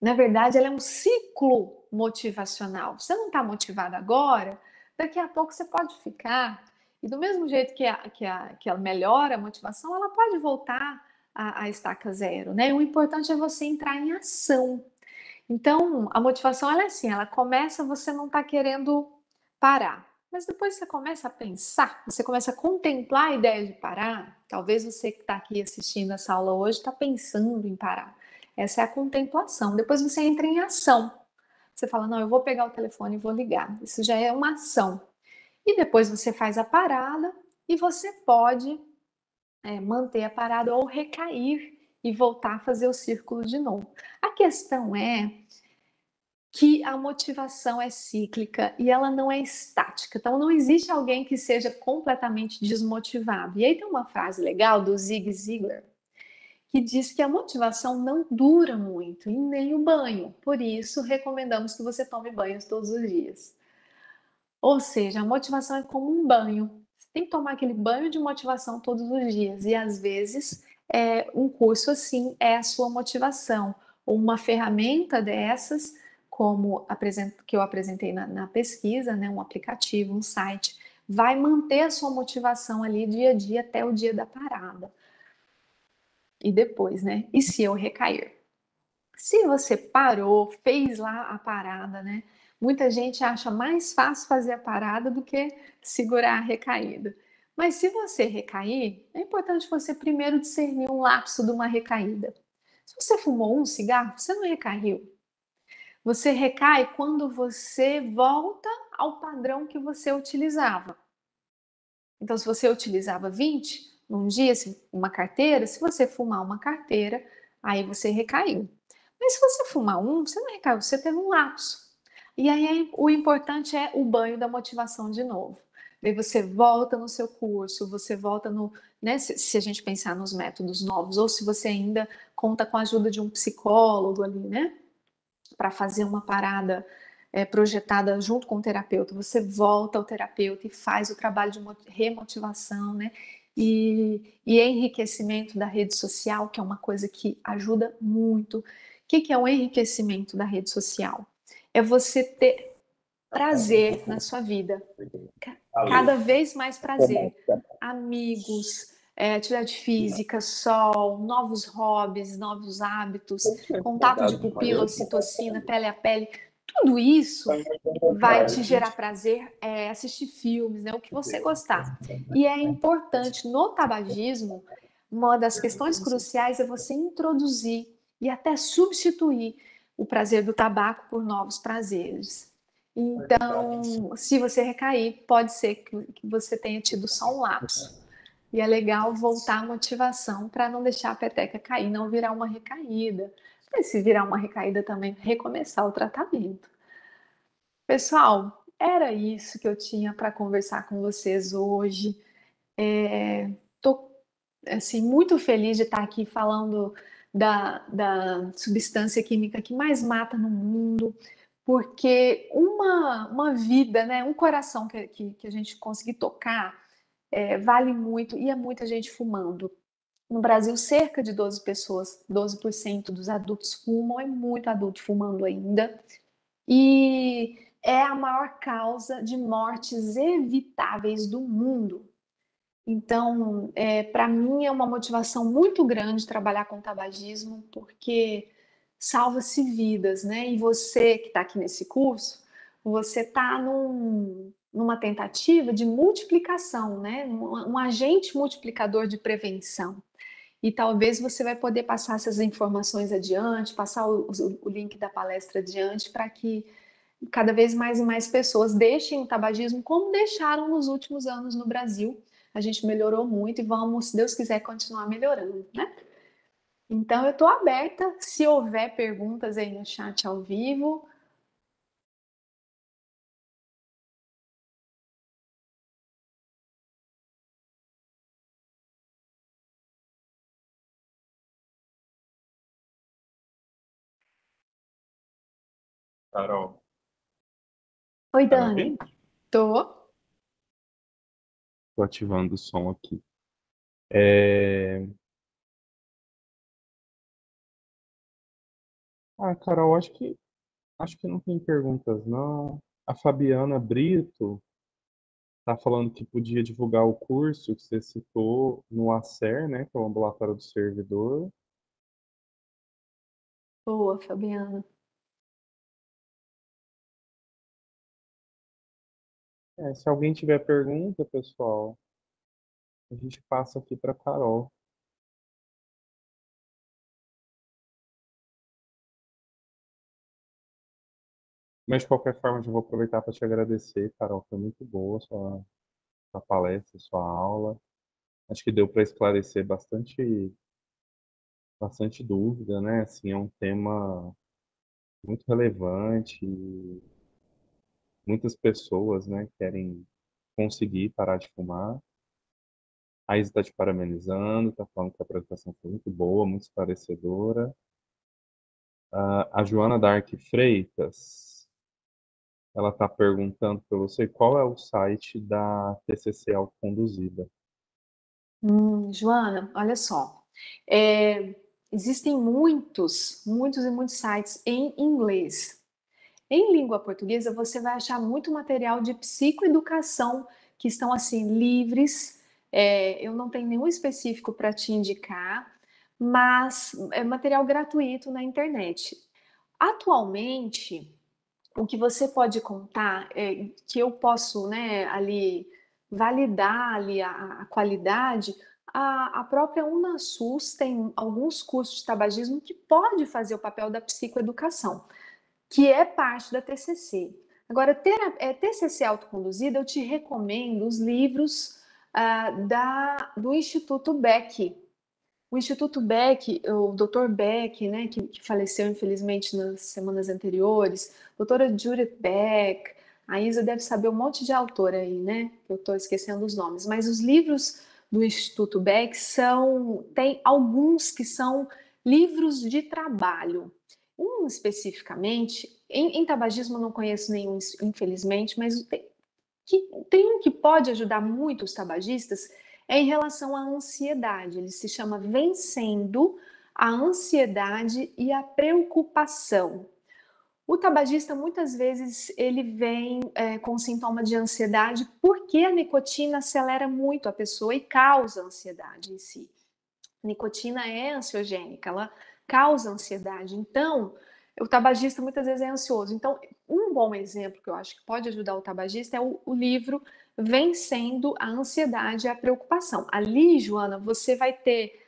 Na verdade, ela é um ciclo motivacional. Você não está motivado agora, daqui a pouco você pode ficar. E do mesmo jeito que ela melhora a motivação, ela pode voltar à estaca zero, né? O importante é você entrar em ação. Então, a motivação, ela é assim, ela começa, você não está querendo parar. Mas depois você começa a pensar, você começa a contemplar a ideia de parar. Talvez você que está aqui assistindo essa aula hoje está pensando em parar. Essa é a contemplação. Depois você entra em ação. Você fala, não, eu vou pegar o telefone e vou ligar. Isso já é uma ação. E depois você faz a parada e você pode manter a parada ou recair e voltar a fazer o círculo de novo. A questão é que a motivação é cíclica e ela não é estática. Então, não existe alguém que seja completamente desmotivado. E aí tem uma frase legal do Zig Ziglar, que diz que a motivação não dura muito e nem o banho. Por isso, recomendamos que você tome banhos todos os dias. Ou seja, a motivação é como um banho. Você tem que tomar aquele banho de motivação todos os dias. E às vezes, um curso assim é a sua motivação. Ou uma ferramenta dessas, como que eu apresentei na pesquisa, né? Um aplicativo, um site, vai manter a sua motivação ali dia a dia até o dia da parada. E depois, né? E se eu recair? Se você parou, fez lá a parada, né? Muita gente acha mais fácil fazer a parada do que segurar a recaída. Mas se você recair, é importante você primeiro discernir um lapso de uma recaída. Se você fumou um cigarro, você não recaiu. Você recai quando você volta ao padrão que você utilizava. Então, se você utilizava 20 num dia, uma carteira, se você fumar uma carteira, aí você recaiu. Mas se você fumar você não recaiu, você teve um lapso. E aí o importante é o banho da motivação de novo. Daí você volta no seu curso, você volta no, né, se a gente pensar nos métodos novos, ou se você ainda conta com a ajuda de um psicólogo ali, né, para fazer uma parada projetada junto com o terapeuta, você volta ao terapeuta e faz o trabalho de remotivação, né? E enriquecimento da rede social, que é uma coisa que ajuda muito. O que é o enriquecimento da rede social? É você ter prazer na sua vida, cada vez mais prazer, amigos, atividade física, sol, novos hobbies, novos hábitos, contato de pupila, ocitocina, pele a pele, tudo isso vai te gerar prazer, assistir filmes, né, o que você gostar. E é importante no tabagismo, uma das questões cruciais é você introduzir e até substituir o prazer do tabaco por novos prazeres. Então, se você recair, pode ser que você tenha tido só um lapso. E é legal voltar a motivação para não deixar a peteca cair, não virar uma recaída. Mas se virar uma recaída também, recomeçar o tratamento. Pessoal, era isso que eu tinha para conversar com vocês hoje. Tô assim, muito feliz de estar aqui falando da substância química que mais mata no mundo, porque uma vida, né, um coração que a gente conseguir tocar, vale muito, e é muita gente fumando. No Brasil, cerca de 12 pessoas, 12% dos adultos fumam, é muito adulto fumando ainda, e é a maior causa de mortes evitáveis do mundo. Então, para mim é uma motivação muito grande trabalhar com tabagismo, porque salva-se vidas, né? E você que está aqui nesse curso, você está numa tentativa de multiplicação, né? Um agente multiplicador de prevenção. E talvez você vai poder passar essas informações adiante, passar o link da palestra adiante, para que cada vez mais e mais pessoas deixem o tabagismo, como deixaram nos últimos anos no Brasil. A gente melhorou muito e vamos, se Deus quiser, continuar melhorando, né? Então, eu estou aberta, se houver perguntas aí no chat ao vivo. Carol, Oi, tá me Dani. ouvindo? Tô. Tô ativando o som aqui. É... Ah, Carol, acho que não tem perguntas, não. A Fabiana Brito tá falando que podia divulgar o curso que você citou no ACER, né, que é o Ambulatório do Servidor. Boa, Fabiana. Se alguém tiver pergunta, pessoal, a gente passa aqui para Carol. Mas de qualquer forma, eu já vou aproveitar para te agradecer, Carol. Foi muito boa a sua palestra, sua aula. Acho que deu para esclarecer bastante dúvida, né? Assim, é um tema muito relevante. E muitas pessoas, né, querem conseguir parar de fumar. A Isa está te parabenizando, está falando que a apresentação foi muito boa, muito esclarecedora. A Joana Dark Freitas, ela está perguntando para você qual é o site da TCC Autoconduzida. Joana, olha só. É, existem muitos e muitos sites em inglês. Em língua portuguesa, você vai achar muito material de psicoeducação que estão assim livres. Eu não tenho nenhum específico para te indicar, mas é material gratuito na internet. Atualmente, o que você pode contar é que eu posso, né, ali validar ali a qualidade. A própria UnaSUS tem alguns cursos de tabagismo que pode fazer o papel da psicoeducação, que é parte da TCC. Agora, TCC autoconduzida, eu te recomendo os livros do Instituto Beck. O Instituto Beck, o Dr. Beck, né, que faleceu infelizmente nas semanas anteriores, doutora Judith Beck, a Isa deve saber um monte de autor aí, né? Eu estou esquecendo os nomes, mas os livros do Instituto Beck tem alguns que são livros de trabalho. Um especificamente, em tabagismo eu não conheço nenhum, infelizmente, mas tem um que pode ajudar muito os tabagistas em relação à ansiedade. Ele se chama Vencendo a Ansiedade e a Preocupação. O tabagista muitas vezes ele vem com sintoma de ansiedade porque a nicotina acelera muito a pessoa e causa ansiedade em si. A nicotina é ansiogênica, ela causa ansiedade. Então, o tabagista muitas vezes é ansioso. Então, um bom exemplo que eu acho que pode ajudar o tabagista é o livro Vencendo a Ansiedade e a Preocupação. Ali, Joana, você vai ter,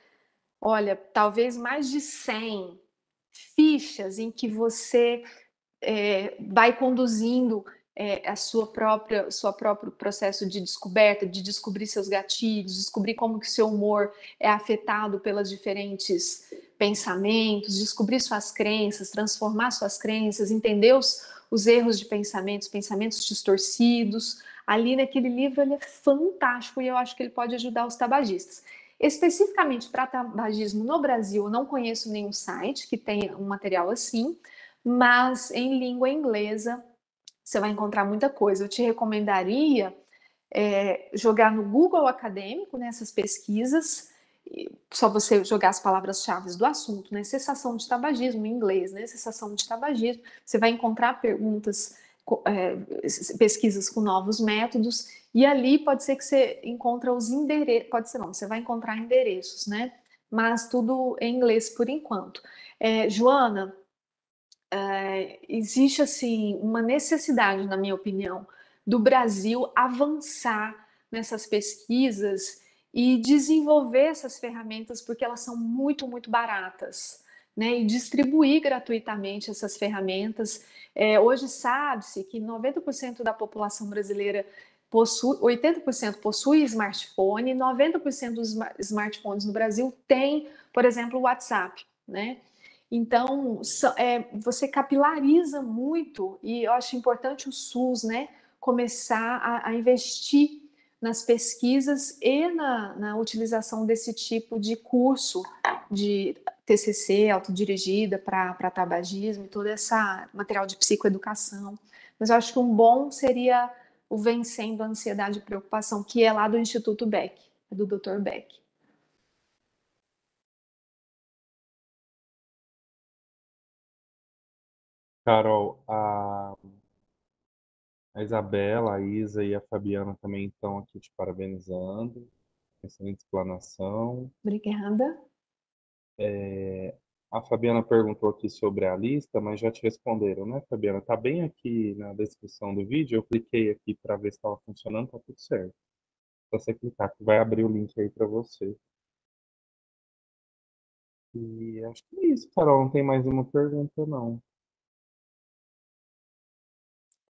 olha, talvez mais de 100 fichas em que você vai conduzindo a seu próprio processo de descoberta, de descobrir seus gatilhos, descobrir como que o seu humor é afetado pelas diferentes pensamentos, descobrir suas crenças, transformar suas crenças, entender os erros de pensamentos, pensamentos distorcidos. Ali naquele livro ele é fantástico e eu acho que ele pode ajudar os tabagistas. Especificamente para tabagismo no Brasil, eu não conheço nenhum site que tenha um material assim, mas em língua inglesa você vai encontrar muita coisa. Eu te recomendaria jogar no Google Acadêmico nessas pesquisas, só você jogar as palavras-chave do assunto, né? Cessação de tabagismo em inglês, né? Cessação de tabagismo. Você vai encontrar perguntas, pesquisas com novos métodos, e ali pode ser que você encontre os endereços, pode ser não, você vai encontrar endereços, né? Mas tudo em inglês por enquanto. Joana, existe assim uma necessidade, na minha opinião, do Brasil avançar nessas pesquisas e desenvolver essas ferramentas porque elas são muito, muito baratas, né? E distribuir gratuitamente essas ferramentas. Hoje sabe-se que 90% da população brasileira possui, 80% possui smartphone, 90% dos smartphones no Brasil tem, por exemplo, o WhatsApp, né? Então, você capilariza muito, e eu acho importante o SUS, né, começar a investir nas pesquisas e na utilização desse tipo de curso de TCC, autodirigida para tabagismo, e todo esse material de psicoeducação. Mas eu acho que um bom seria o Vencendo a Ansiedade e Preocupação, que é lá do Instituto Beck, do Dr. Beck. Carol, a Isabela, a Isa e a Fabiana também estão aqui te parabenizando. Excelente explanação. Obrigada. A Fabiana perguntou aqui sobre a lista, mas já te responderam, né, Fabiana? Tá bem aqui na descrição do vídeo. Eu cliquei aqui para ver se estava funcionando, tá tudo certo. Só você clicar que vai abrir o link aí para você. E acho que é isso, Carol. Não tem mais uma pergunta, não.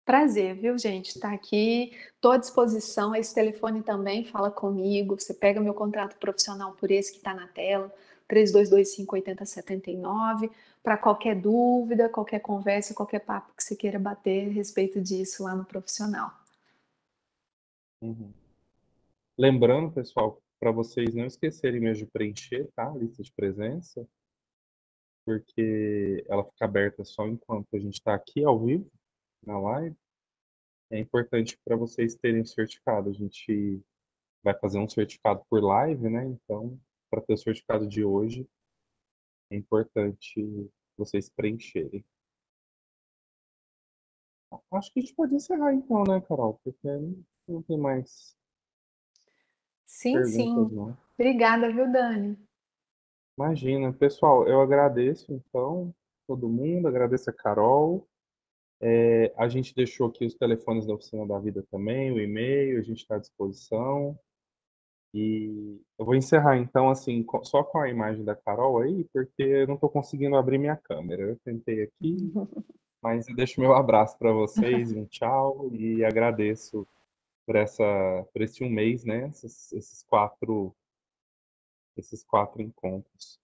Prazer, viu, gente? Está aqui, estou à disposição. Esse telefone também fala comigo. Você pega meu contrato profissional por esse que está na tela, 3225-8079, para qualquer dúvida, qualquer conversa, qualquer papo que você queira bater a respeito disso lá no profissional. Uhum. Lembrando, pessoal, para vocês não esquecerem mesmo de preencher, tá? A lista de presença, porque ela fica aberta só enquanto a gente está aqui ao vivo, na live. É importante para vocês terem o certificado. A gente vai fazer um certificado por live, né? Então, para ter o certificado de hoje, é importante vocês preencherem. Acho que a gente pode encerrar então, né, Carol? Porque não tem mais Sim, perguntas, sim. não. Obrigada, viu, Dani? Imagina. Pessoal, eu agradeço, então, todo mundo. Agradeço a Carol. A gente deixou aqui os telefones da Oficina da Vida também, o e-mail, a gente está à disposição. E eu vou encerrar então assim, só com a imagem da Carol aí, porque eu não estou conseguindo abrir minha câmera. Eu tentei aqui, mas eu deixo meu abraço para vocês, um tchau e agradeço por esse um mês, né? Esses quatro encontros.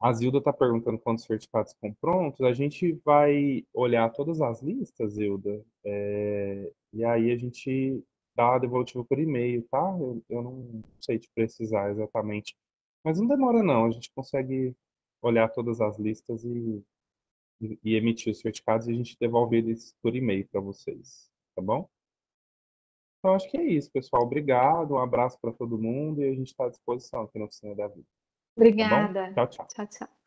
A Zilda está perguntando quantos certificados estão prontos. A gente vai olhar todas as listas, Zilda, e aí a gente dá a devolutiva por e-mail, tá? Eu não sei te precisar exatamente, mas não demora não. A gente consegue olhar todas as listas e emitir os certificados e a gente devolve eles por e-mail para vocês, tá bom? Então acho que é isso, pessoal. Obrigado, um abraço para todo mundo e a gente está à disposição aqui na Oficina da Vida, tá bom? Obrigada. Tchau, tchau. Tchau, tchau.